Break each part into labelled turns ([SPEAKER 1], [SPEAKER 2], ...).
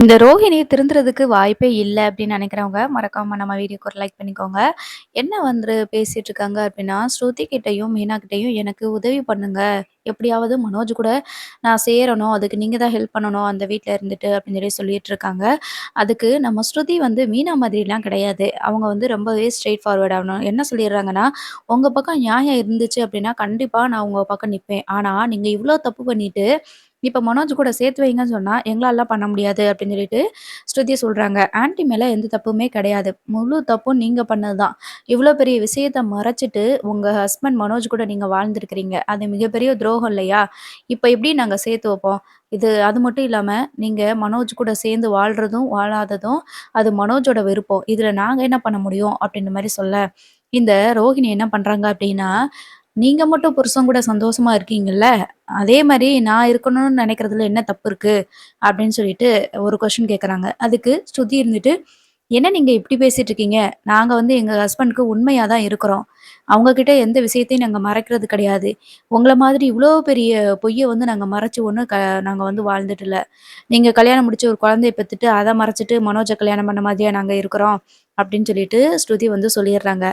[SPEAKER 1] இந்த ரோஹிணி திருந்துறதுக்கு வாய்ப்பே இல்ல அப்படின்னு நினைக்கிறவங்க, மறக்காம நம்ம வீடியோக்கு ஒரு லைக் பண்ணிக்கோங்க. என்ன வந்து பேசிட்டு இருக்காங்க அப்படின்னா, ஸ்ருதி கிட்டயும், மீனா கிட்டயும் எனக்கு உதவி பண்ணுங்க. எப்படியாவது மனோஜ் கூட நான் சேரணும். அதுக்கு நீங்க தான் ஹெல்ப் பண்ணணும் அந்த வீட்ல இருந்துட்டு அப்படின்னு சொல்லிட்டு இருக்காங்க. அதுக்கு நம்ம ஸ்ருதி வந்து மீனா மாதிரிலாம் கிடையாது. அவங்க வந்து ரொம்பவே ஸ்ட்ரெய்ட் ஃபார்வர்ட் ஆகணும். என்ன சொல்லிடுறாங்கன்னா, உங்க பக்கம் நியாயம் இருந்துச்சு அப்படின்னா, கண்டிப்பா நான் உங்க பக்கம் நிப்பேன். ஆனா நீங்க இவ்ளோ தப்பு பண்ணிட்டு இப்ப மனோஜ் கூட சேர்த்து வைங்கன்னு சொன்னா, எங்களாலாம் பண்ண முடியாது அப்படின்னு சொல்லிட்டு ஸ்ருதி சொல்றாங்க. ஆன்டி மேல எந்த தப்புமே கிடையாது. முழு தப்பும் நீங்க பண்ணது தான். இவ்ளோ பெரிய விஷயத்த மறைச்சிட்டு, உங்க ஹஸ்பண்ட் மனோஜ் கூட நீங்க வாழ்ந்திருக்கிறீங்க. அது மிகப்பெரிய துரோகம் இல்லையா? இப்ப எப்படி நாங்க சேர்த்து வைப்போம்? அது மட்டும் இல்லாம, நீங்க மனோஜ் கூட சேர்ந்து வாழ்றதும், வாழாததும் அது மனோஜோட விருப்பம். இதுல நாங்க என்ன பண்ண முடியும்? அப்படின்ற மாரி சொல்ல, இந்த ரோஹிணி என்ன பண்றாங்க அப்படின்னா, நீங்க மட்டும் புருஷன் கூட சந்தோஷமா இருக்கீங்கல்ல, அதே மாரி நான் இருக்கணும்னு நெனைக்கிறதுல என்ன தப்பு இருக்கு? அப்படின்னு சொல்லிட்டு ஒரு கொஸ்டின் கேட்கறாங்க. அதுக்கு ஸ்ருதி இருந்துட்டு, "என்ன நீங்க இப்படி பேசிட்டு இருக்கீங்க? நாங்க வந்து எங்க ஹஸ்பண்ட்க்கு உண்மையா தான் இருக்கிறோம். அவங்க கிட்ட எந்த விஷயத்தையும் நாங்க மறைக்கிறது கிடையாது. உங்கள மாதிரி இவ்ளோ பெரிய பொய்ய வந்து நாங்க மறைச்சு ஒண்ணும் நாங்க வந்து வாழ்ந்துட்டு இல்ல. நீங்க கல்யாணம் முடிச்சு ஒரு குழந்தைய பெத்துட்டு, அத மறைச்சுட்டு மனோஜ கல்யாணம் பண்ண மாதிரியா நாங்க இருக்கிறோம்?" அப்படின்னு சொல்லிட்டு ஸ்ருதி வந்து சொல்லிர்றாங்க.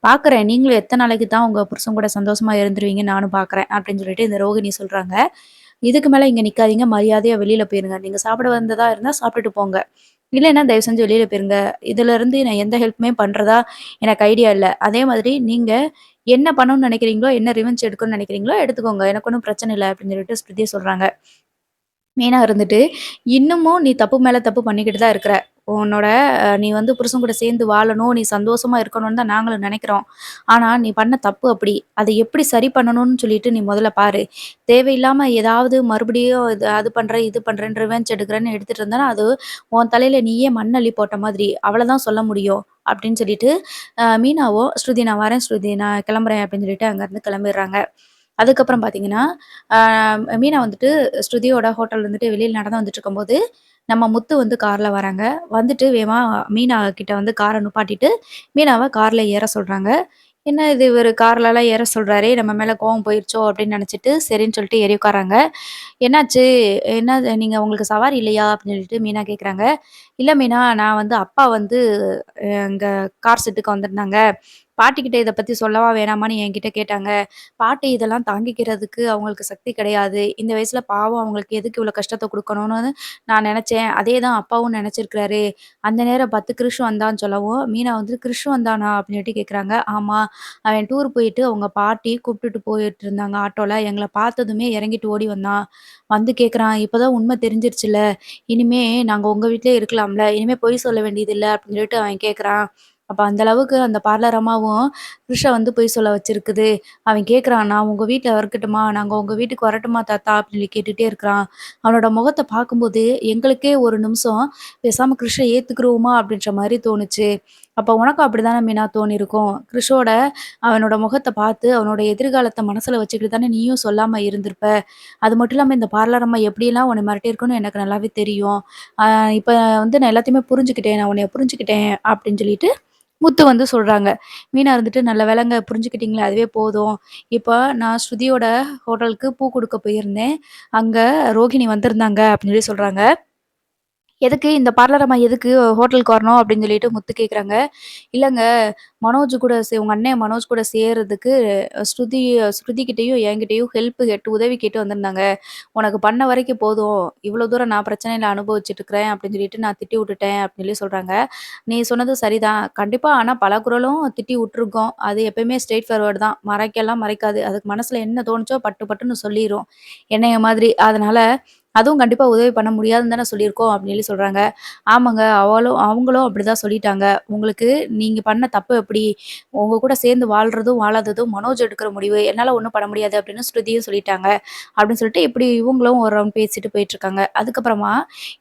[SPEAKER 1] "பார்க்குறேன். நீங்களும் எத்தன நாளைக்கு தான் உங்க புருஷன் கூட சந்தோஷமா இருந்துருவீங்கன்னு நானும் பார்க்குறேன்." அப்படின்னு சொல்லிட்டு இந்த ரோகிணி சொல்றாங்க. "இதுக்கு மேல இங்க நிக்காதீங்க. மரியாதையா வெளியில போயிருங்க. நீங்க சாப்பிட வந்ததா இருந்தா சாப்பிட்டுட்டு போங்க. இல்லைன்னா தயவு செஞ்சு வெளியில போயிருங்க. இதுலருந்து நான் எந்த ஹெல்ப்புமே பண்றதா எனக்கு ஐடியா இல்ல. அதே மாதிரி நீங்க என்ன பண்ணணும்னு நெனைக்கிறீங்களோ, என்ன ரிவெஞ்ச் எடுக்கணும்னு நெனைக்கிறீங்களோ எடுத்துக்கோங்க. எனக்கு ஒண்ணும் பிரச்சனை இல்ல." அப்படின்னு சொல்லிட்டு ஸ்ருதி சொல்றாங்க. மீனா இருந்துட்டு, "இன்னமும் நீ தப்பு மேல தப்பு பண்ணிக்கிட்டு தான் இருக்கிற. உன்னோட நீ வந்து புருஷன் கூட சேர்ந்து வாழணும், நீ சந்தோஷமா இருக்கணும்னு தான் நாங்களும் நெனைக்கிறோம். ஆனா, நீ பண்ண தப்பு அப்படி. அத எப்படி சரி பண்ணணும்னு சொல்லிட்டு நீ முதல்ல பாரு. தேவையில்லாம ஏதாவது மறுபடியும் அது பண்றேன், இது பண்றேன், ரிவெஞ்ச் எடுக்கிறேன்னு எடுத்துட்டு இருந்தேன்னா, அது உன் தலையில நீயே மண் அள்ளி போட்ட மாதிரி. அவ்வளதான் சொல்ல முடியும்." அப்படின்னு சொல்லிட்டு, மீனாவோ, "ஸ்ருதி நான் வரேன் ஸ்ருதி, நான் கிளம்புறேன்." அப்படின்னு சொல்லிட்டு அங்கருந்து கிளம்பிர்றாங்க. அதுக்கப்புறம் பார்த்தீங்கன்னா, ஆ மீனா வந்துட்டு ஸ்ருதியோட ஹோட்டல்ல இருந்துட்டு வெளியில நடந்து வந்துட்டுருக்கும்போது, நம்ம முத்து வந்து கார்ல வராங்க. வந்துட்டு வேகமா மீனா கிட்ட வந்து கார நுப்பாட்டிட்டு, மீனாவ கார்ல ஏற சொல்றாங்க. என்ன இது இவரு கார்லலாம் ஏற சொல்றாரே! நம்ம மேல கோவம் போயிருச்சோ! அப்டின்னு நெனச்சுட்டு, சரின்னு சொல்லிட்டு ஏறி உட்கார்றாங்க. "என்னாச்சு? என்ன நீங்க உங்களுக்கு சவாரி இல்லையா?" அப்படின்னு சொல்லிட்டு மீனா கேட்குறாங்க. "இல்ல மீனா, நான் வந்து அப்பா வந்து இங்க கார் செட்டுக்கு வந்திருந்தாங்க. பாட்டிக்கிட்ட இத பத்தி சொல்லவா வேணாமான்னு என்கிட்ட கேட்டாங்க. பாட்டி இதெல்லாம் தாங்கிக்கிறதுக்கு அவங்களுக்கு சக்தி கிடையாது. இந்த வயசுல பாவம் அவங்களுக்கு எதுக்கு இவ்வளோ கஷ்டத்த குடுக்கணும்னு நான் நெனச்சேன். அதே தான் அப்பாவும் நெனச்சிருக்கிறாரு. அந்த நேரம் 10 கிருஷ் வந்தான்னு சொல்லவும், மீனா வந்து "கிருஷ் வந்தானா?" அப்படின்னு சொல்லிட்டு கேட்குறாங்க. "ஆமா. அவன் டூர் போயிட்டு அவங்க பாட்டி கூப்ட்டுட்டு போயிட்டுருந்தாங்க ஆட்டோல. எங்கள பார்த்ததுமே இறங்கிட்டு ஓடி வந்தான். வந்து கேட்குறான், 'இப்பதான் உண்மை தெரிஞ்சிருச்சுல்ல. இனிமே நாங்க உங்க வீட்லயே இருக்கலாம்ல. இனிமே பொய் சொல்ல வேண்டியதில்ல.' அப்படின்னு சொல்லிட்டு அவன் கேட்குறான். அப்ப அந்த அளவுக்கு அந்த பார்லர் அம்மாவும் கிருஷ வந்து பொய் சொல்ல வச்சிருக்குது. அவன் கேட்குறான், "நான் உங்க வீட்ல இருக்கட்டுமா? நாங்க உங்க வீட்டுக்கு வரட்டுமா தாத்தா?" அப்படின்னு சொல்லி கேட்டுட்டே இருக்கிறான். அவனோட முகத்த பார்க்கும்போது எங்களுக்கே ஒரு நிமிஷம் பேசாம கிருஷ ஏத்துக்குருவோமா அப்படின்ற மாரி தோணுச்சு. அப்ப உனக்கும் அப்படித்தானே மீனா தோணியிருக்கும். கிருஷோட அவனோட முகத்த பார்த்து அவனோட எதிர்காலத்த மனசுல வச்சுக்கிட்டு தானே நீயும் சொல்லாம இருந்திருப்ப. அது மட்டும் இல்லாம இந்த பார்லர் அம்மா எப்படியெல்லாம் உன்ன மிரட்டியிருக்குன்னு எனக்கு நல்லாவே தெரியும். அ இப்ப வந்து நான் எல்லாத்தையுமே புரிஞ்சுக்கிட்டேன். நான் உன்னைய புரிஞ்சுக்கிட்டேன் அப்படின்னு சொல்லிட்டு முத்து வந்து சொல்றாங்க. மீனா இருந்துட்டு, "நல்ல வேளைங்க புரிஞ்சுக்கிட்டீங்களே அதுவே போதும். இப்ப நான் ஸ்ருதியோட ஹோட்டலுக்கு பூ குடுக்க போயிருந்தேன். அங்க ரோகிணி வந்திருந்தாங்க." அப்படின்னு சொல்லி சொல்றாங்க. "எதுக்கு இந்த பார்லர் அம்மா எதுக்கு ஹோட்டலுக்கு வரணும்?" அப்படின்னு சொல்லிட்டு முத்து கேட்குறாங்க. "இல்லங்க மனோஜ் கூட உங்க அண்ணன் மனோஜ் கூட சேர்றதுக்கு ஸ்ருதி ஸ்ருதி கிட்டயும் என்கிட்டயும் ஹெல்ப் கேட்டு உதவி கேட்டு வந்திருந்தாங்க. உனக்கு பண்ண வரைக்கும் போதும். இவ்வளோ தூரம் நான் பிரச்சனையில அனுபவிச்சுட்டு இருக்கிறேன் அப்படின்னு சொல்லிட்டு நான் திட்டி விட்டுட்டேன்." அப்படின்னு சொல்லி சொல்றாங்க. "நீ சொன்னது சரிதான். கண்டிப்பா ஆனா பலகுரலும் திட்டி விட்டுருக்கோம். அது எப்பயுமே ஸ்ட்ரெய்ட் ஃபார்வர்ட் தான். மறைக்கலாம் மறைக்காது. அதுக்கு மனசுல என்ன தோணுச்சோ பட்டு பட்டுன்னு சொல்லிரும். என்னைய மாதிரி. அதனால அதுவும் கண்டிப்பா உதவி பண்ண முடியாதுன்னு தானே சொல்லியிருக்கோம்." அப்படின்னு சொல்லி சொல்றாங்க. "ஆமாங்க. அவங்களும் அப்படிதான் சொல்லிட்டாங்க. உங்களுக்கு நீங்க பண்ண தப்பு எப்படி? உங்க கூட சேர்ந்து வாழ்றதும், வாழாததும் மனோஜ் எடுக்கிற முடிவு. என்னால ஒண்ணும் பண்ண முடியாது." அப்படின்னு ஸ்ருதியும் சொல்லிட்டாங்க. அப்படின்னு சொல்லிட்டு இப்படி இவங்களும் ஒரு ரவுண்ட் பேசிட்டு போயிட்டுருக்காங்க. அதுக்கப்புறமா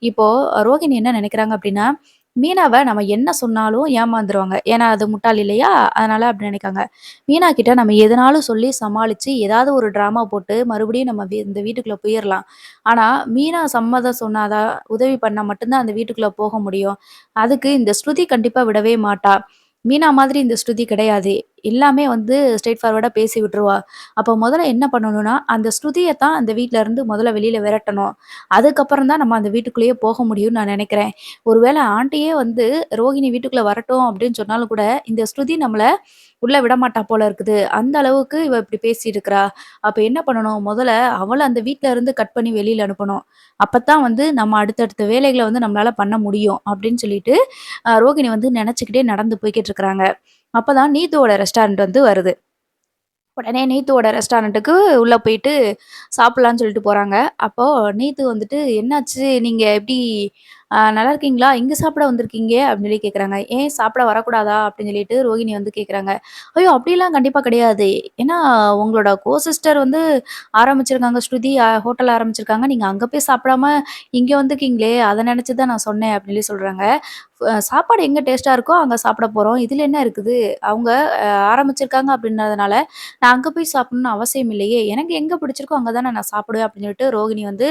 [SPEAKER 1] இப்போ ரோஹிணி என்ன நினைக்கிறாங்க அப்படின்னா, மீனாவ நம்ம என்ன சொன்னாலும் ஏமாந்துருவாங்க. ஏன்னா அது முட்டாள் இல்லையா? அதனால அப்படி நினைக்காங்க. மீனா கிட்ட நம்ம எதனாலும் சொல்லி சமாளிச்சு ஏதாவது ஒரு ட்ராமா போட்டு மறுபடியும் நம்ம இந்த வீட்டுக்குள்ள போயிரலாம். ஆனா மீனா சம்மதம் சொன்னா தான், உதவி பண்ணா மட்டும் தான் அந்த வீட்டுக்குள்ள போக முடியும். அதுக்கு இந்த ஸ்ருதி கண்டிப்பா விடவே மாட்டா. மீனா மாதிரி இந்த ஸ்ருதி கிடையாது. எல்லாமே வந்து ஸ்ட்ரெய்ட் ஃபார்வர்டா பேசி விட்டுருவா. அப்போ முதல்ல என்ன பண்ணணும்னா, அந்த ஸ்ருதிய தான் அந்த வீட்ல இருந்து முதல்ல வெளியில விரட்டணும். அதுக்கப்புறம் தான் நம்ம அந்த வீட்டுக்குள்ளேயே போக முடியும்னு நான் நெனைக்கிறேன். ஒருவேள ஆண்டியே வந்து ரோகிணி வீட்டுக்குள்ள வரட்டும் அப்படின்னு சொன்னாலும் கூட, இந்த ஸ்ருதி நம்மள உள்ள விடமாட்டா போல இருக்குது. அந்த அளவுக்கு இவ இப்படி பேசியிருக்கிறா. அப்ப என்ன பண்ணணும்? முதல்ல அவள அந்த வீட்ல இருந்து கட் பண்ணி வெளியில அனுப்பணும். அப்பத்தான் வந்து நம்ம அடுத்தடுத்த வேலைகள வந்து நம்மளால பண்ண முடியும். அப்படின்னு சொல்லிட்டு, ரோகிணி வந்து நெனச்சுக்கிட்டே நடந்து போய்க்கிட்டு இருக்கிறாங்க. அப்பதான் நீத்துவோட ரெஸ்டாரண்ட் வந்து வருது. உடனே நீத்துவோட ரெஸ்டாரண்ட்டுக்கு உள்ள போயிட்டு சாப்பிடலான்னு சொல்லிட்டு போறாங்க. அப்போ நீத்து வந்துட்டு, "என்னாச்சு? நீங்க எப்படி நல்லா இருக்கீங்களா? இங்க சாப்பிட வந்திருக்கீங்க?" அப்படின்னு சொல்லி கேட்குறாங்க. "ஏன் சாப்பிட வரக்கூடாதா?" அப்படின்னு சொல்லிட்டு ரோகிணி வந்து கேட்குறாங்க. "ஐயோ! அப்படிலாம் கண்டிப்பா கிடையாது. ஏன்னா உங்களோட சிஸ்டர் வந்து ஆரம்பிச்சிருக்காங்க, ஸ்ருதி ஹோட்டல் ஆரம்பிச்சிருக்காங்க. நீங்க அங்க போய் சாப்பிடாம இங்க வந்துருக்கீங்களே, அத நினைச்சு தான் நான் சொன்னேன்." அப்படின்னு சொல்லி சொல்றாங்க. சாப்பாடு எங்க டேஸ்ட்டா இருக்கோ அங்க சாப்பிட போறோம். இதுல என்ன இருக்குது? அவங்க ஆரம்பிச்சிருக்காங்க அப்படின்றதுனால, நான் அங்க போய் சாப்பிடணும்னு அவசியம் இல்லையே! எனக்கு எங்க பிடிச்சிருக்கோ அங்க தானே நான் சாப்பிடுவேன் அப்படின்னு சொல்லிட்டு ரோகிணி வந்து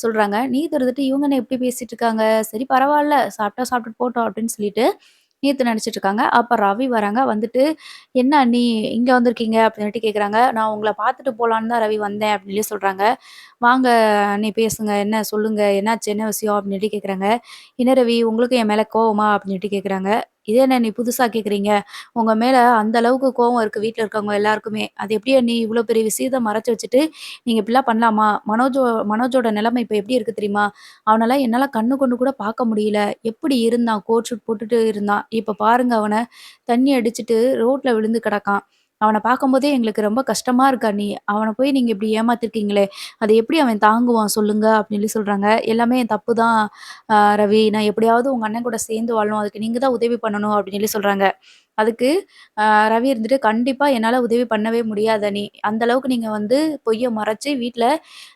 [SPEAKER 1] சொல்றாங்க. நீத்து இருந்துட்டு இவங்க என்ன இப்படி பேசிட்டு இருக்காங்க? சரி பரவால்ல. சாப்பிட்டா சாப்பிட்டுட்டு போட்டும் அப்படின்னு சொல்லிட்டு நீத்து நெனச்சிட்டு இருக்காங்க. அப்ப ரவி வராங்க. வந்துட்டு, "என்ன அண்ணி இங்க வந்திருக்கீங்க?" அப்படின்னுட்டு கேட்குறாங்க. "நான் உங்கள பார்த்துட்டு போலான்னு தான் ரவி வந்தேன்." அப்படின்னு சொல்லி சொல்றாங்க. "வாங்க அண்ணி பேசுங்க. என்ன சொல்லுங்க? என்னாச்சு? என்ன விஷயம்?" அப்படின்னுட்டு கேட்குறாங்க. "என்ன ரவி உங்களுக்கு என் மேல கோவமா?" அப்படின்னுட்டு கேட்குறாங்க. "இது என்ன அண்ணி புதுசா கேட்குறீங்க? உங்க மேல அந்த அளவுக்கு கோவம் இருக்கு வீட்ல இருக்கவங்க எல்லாருக்குமே. அது எப்படி அண்ணி இவ்ளோ பெரிய விஷயத்த மறைச்சு வச்சுட்டு, நீங்க இப்படிலாம் பண்ணலாமா? மனோஜோட நிலைமை இப்ப எப்படி இருக்கு தெரியுமா? அவனலாம் என்னால கண்ணு கொண்டு கூட பார்க்க முடியல. எப்படி இருந்தான்? கோட் ஷூட் போட்டுட்டு இருந்தான். இப்ப பாருங்க அவன, தண்ணி அடிச்சுட்டு ரோட்ல விழுந்து கிடக்கான். அவன பார்க்கும்போதே எங்களுக்கு ரொம்ப கஷ்டமா இருக்கு அண்ணி. அவன போய் நீங்க இப்படி ஏமாத்திருக்கீங்களே! அத எப்படி அவன் தாங்குவான் சொல்லுங்க?" அப்படின்னு சொல்லி சொல்றாங்க. "எல்லாமே என் தப்பு தான் ரவி. நான் எப்படியாவது உங்க அண்ணன் கூட சேர்ந்து வாழணும். அதுக்கு நீங்க தான் உதவி பண்ணணும்." அப்படின்னு சொல்லி சொல்றாங்க. அதுக்கு ரவி இருந்துட்டு, "கண்டிப்பா என்னால உதவி பண்ணவே முடியாது அண்ணி. அந்த அளவுக்கு நீங்க வந்து பொய்ய மறைச்சு வீட்ல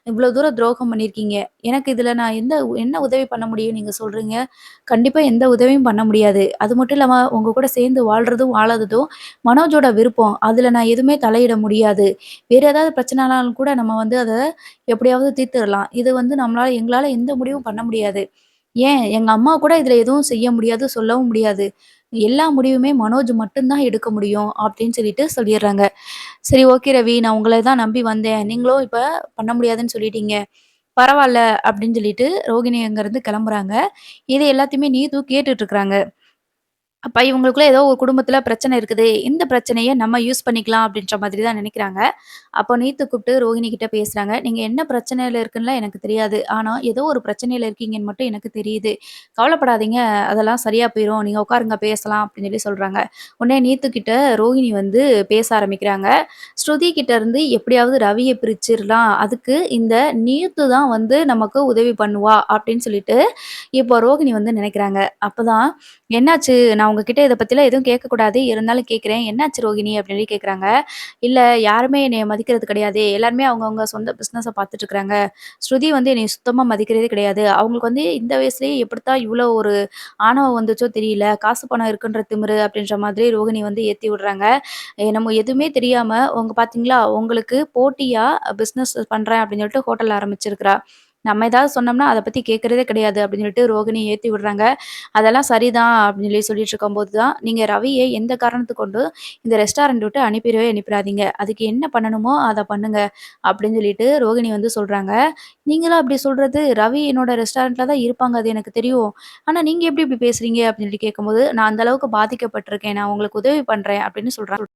[SPEAKER 1] இவ்ளோ தூரம் துரோகம் பண்ணியிருக்கீங்க. எனக்கு இதுல நான் என்ன உதவி பண்ண முடியும் நீங்க சொல்றீங்க? கண்டிப்பா எந்த உதவியும் பண்ண முடியாது. அது மட்டும் இல்லாம உங்க கூட சேர்ந்து வாழ்றதும், வாழாததும் மனோஜோட விருப்பம். அதுல நான் எதுவுமே தலையிட முடியாது. வேற ஏதாவது பிரச்சனைனாலும் கூட நம்ம வந்து அத எப்படியாவது தீர்த்துறலாம். இது வந்து எங்களால எந்த முடிவும் பண்ண முடியாது. ஏன் எங்க அம்மா கூட இதுல எதுவும் செய்ய முடியாது, சொல்லவும் முடியாது. எல்லா முடிவுமே மனோஜ் மட்டும் தான் எடுக்க முடியும்." அப்படின்னு சொல்லிட்டு சொல்லிர்றாங்க. "சரி ஓகே ரவி. நான் உங்கள தான் நம்பி வந்தேன். நீங்களும் இப்ப பண்ண முடியாதுன்னு சொல்லிட்டீங்க. பரவால்ல." அப்படின்னு சொல்லிட்டு ரோகிணி அங்கருந்து கிளம்புறாங்க. இது எல்லாத்தையுமே நீது கேட்டுட்டு இருக்கிறாங்க. அப்ப இவங்களுக்குள்ள ஏதோ ஒரு குடும்பத்தில பிரச்சனை இருக்குது. இந்த பிரச்சனைய நம்ம யூஸ் பண்ணிக்கலாம் அப்படின்ற மாதிரி தான் நினைக்கிறாங்க. அப்போ நீத்து கூப்பிட்டு ரோஹிணி கிட்ட பேசுறாங்க. "நீங்க என்ன பிரச்சனையில இருக்குன்னுலாம் எனக்கு தெரியாது. ஆனா ஏதோ ஒரு பிரச்சனையில இருக்கீங்கன்னு மட்டும் எனக்கு தெரியுது. கவலைப்படாதீங்க. அதெல்லாம் சரியா போயிரும். நீங்க உட்காருங்க பேசலாம்." அப்படின்னு சொல்லி சொல்றாங்க. உடனே நீத்து கிட்ட ரோஹிணி வந்து பேச ஆரம்பிக்கிறாங்க. ஸ்ருதி கிட்ட இருந்து எப்படியாவது ரவிய பிரிச்சிரலாம். அதுக்கு இந்த நீத்து தான் வந்து நமக்கு உதவி பண்ணுவா அப்படின்னு சொல்லிட்டு இப்போ ரோகிணி வந்து நினைக்கிறாங்க. அப்பதான் "என்னாச்சு? நான் உங்ககிட்ட இத பத்திலாம் எதுவும் கேட்கக்கூடாது. இருந்தாலும் கேட்கிறேன். என்னாச்சு ரோகிணி?" அப்படின்னு சொல்லி கேட்குறாங்க. "இல்ல யாருமே என்னைய மதிக்கிறது கிடையாது. எல்லாருமே அவங்கவங்க சொந்த பிசினஸ பார்த்துட்டு இருக்கிறாங்க. ஸ்ருதி வந்து என்னைய சுத்தமா மதிக்கிறதே கிடையாது. அவங்களுக்கு வந்து இந்த வயசுலயே எப்படித்தான் இவ்ளோ ஒரு ஆணவம் வந்துச்சோ தெரியல. காசு பணம் இருக்குன்ற திமிரு." அப்படின்ற மாதிரி ரோகிணி வந்து ஏத்தி விடுறாங்க. நம்ம எதுவுமே தெரியாம உங்க பார்த்தீங்களா, உங்களுக்கு போட்டியா பிசினஸ் பண்றேன் அப்படின்னு சொல்லிட்டு ஹோட்டல் ஆரம்பிச்சிருக்கிறா. நம்ம ஏதாவது சொன்னோம்னா, அத பத்தி கேட்கிறதே கிடையாது அப்படின்னு சொல்லிட்டு ரோகிணி ஏத்தி விடுறாங்க. அதெல்லாம் சரிதான் அப்படின்னு சொல்லி சொல்லிட்டு இருக்கும்போது தான், நீங்க ரவிய எந்த காரணத்த கொண்டும் இந்த ரெஸ்டாரண்ட் விட்டு அனுப்பிறவே அனுப்பிறாதீங்க. அதுக்கு என்ன பண்ணணுமோ அத பண்ணுங்க அப்படின்னு சொல்லிட்டு ரோகிணி வந்து சொல்றாங்க. நீங்களா அப்படி சொல்றது? ரவி என்னோட ரெஸ்டாரண்ட்ல தான் இருப்பாங்க. அது எனக்கு தெரியும். ஆனா நீங்க எப்படி இப்படி பேசுறீங்க? அப்படின்னு சொல்லி கேட்கும்போது, நான் அந்த அளவுக்கு பாதிக்கப்பட்டுருக்கேன். நான் உங்களுக்கு உதவி பண்றேன் அப்படின்னு சொல்றாங்க.